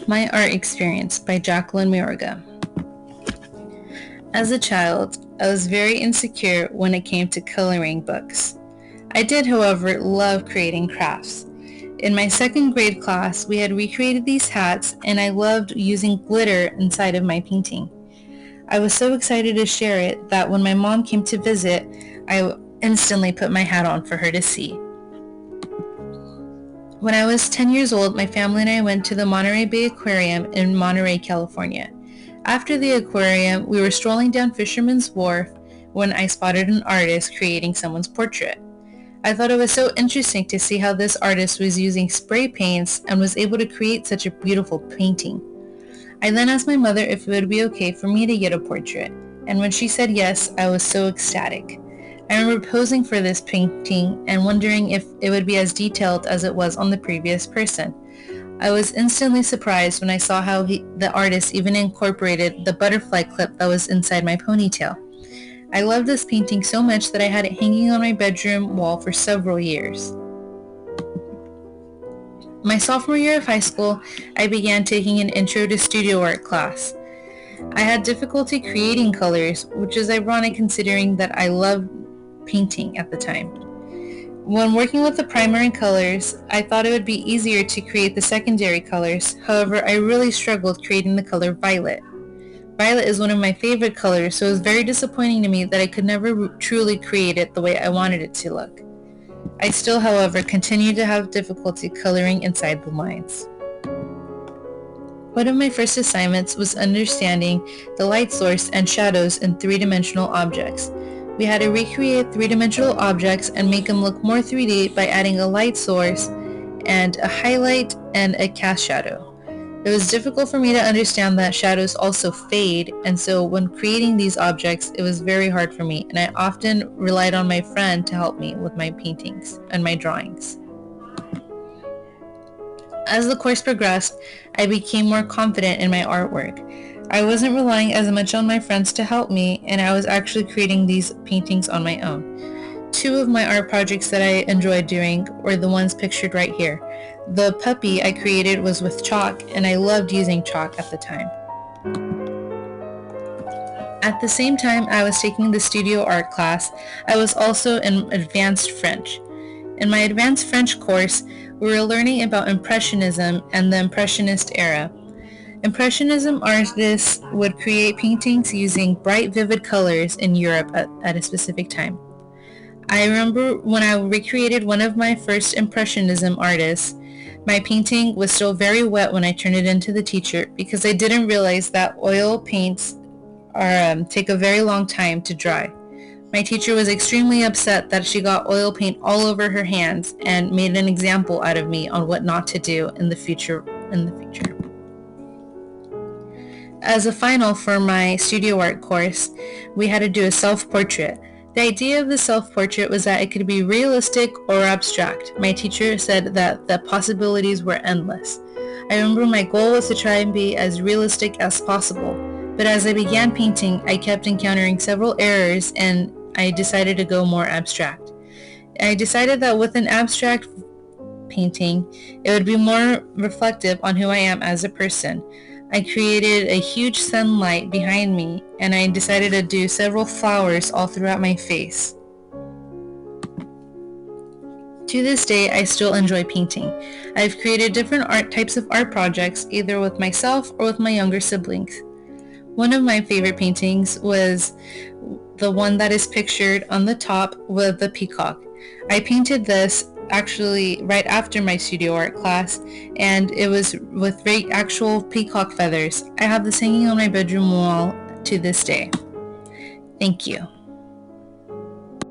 My Art Experience by Jacqueline Mayorga. As a child, I was very insecure when it came to coloring books. I did, however, love creating crafts. In my second grade class, we had recreated these hats, and I loved using glitter inside of my painting. I was so excited to share it that when my mom came to visit, I instantly put my hat on for her to see. When I was 10 years old, my family and I went to the Monterey Bay Aquarium in Monterey, California. After the aquarium, we were strolling down Fisherman's Wharf when I spotted an artist creating someone's portrait. I thought it was so interesting to see how this artist was using spray paints and was able to create such a beautiful painting. I then asked my mother if it would be okay for me to get a portrait, and when she said yes, I was so ecstatic. I remember posing for this painting and wondering if it would be as detailed as it was on the previous person. I was instantly surprised when I saw how the artist even incorporated the butterfly clip that was inside my ponytail. I loved this painting so much that I had it hanging on my bedroom wall for several years. My sophomore year of high school, I began taking an intro to studio art class. I had difficulty creating colors, which is ironic considering that I loved painting at the time. When working with the primary colors, I thought it would be easier to create the secondary colors. However, I really struggled creating the color violet. Violet is one of my favorite colors, so it was very disappointing to me that I could never truly create it the way I wanted it to look. I still, however, continue to have difficulty coloring inside the lines. One of my first assignments was understanding the light source and shadows in three-dimensional objects. We had to recreate three-dimensional objects and make them look more 3D by adding a light source and a highlight and a cast shadow. It was difficult for me to understand that shadows also fade, and so when creating these objects, it was very hard for me, and I often relied on my friend to help me with my paintings and my drawings. As the course progressed, I became more confident in my artwork. I wasn't relying as much on my friends to help me, and I was actually creating these paintings on my own. Two of my art projects that I enjoyed doing were the ones pictured right here. The puppy I created was with chalk, and I loved using chalk at the time. At the same time I was taking the studio art class, I was also in advanced French. In my advanced French course, we were learning about Impressionism and the Impressionist era. Impressionism artists would create paintings using bright, vivid colors in Europe at a specific time. I remember when I recreated one of my first Impressionism artists, my painting was still very wet when I turned it into the teacher because I didn't realize that oil paints take a very long time to dry. My teacher was extremely upset that she got oil paint all over her hands and made an example out of me on what not to do in the future. As a final for my studio art course, we had to do a self-portrait. The idea of the self-portrait was that it could be realistic or abstract. My teacher said that the possibilities were endless. I remember my goal was to try and be as realistic as possible, but as I began painting, I kept encountering several errors and I decided to go more abstract. I decided that with an abstract painting, it would be more reflective on who I am as a person. I created a huge sunlight behind me, and I decided to do several flowers all throughout my face. To this day, I still enjoy painting. I've created different types of art projects, either with myself or with my younger siblings. One of my favorite paintings was the one that is pictured on the top with the peacock. I painted this actually right after my studio art class, and it was with actual peacock feathers. I have this hanging on my bedroom wall to this day. Thank you.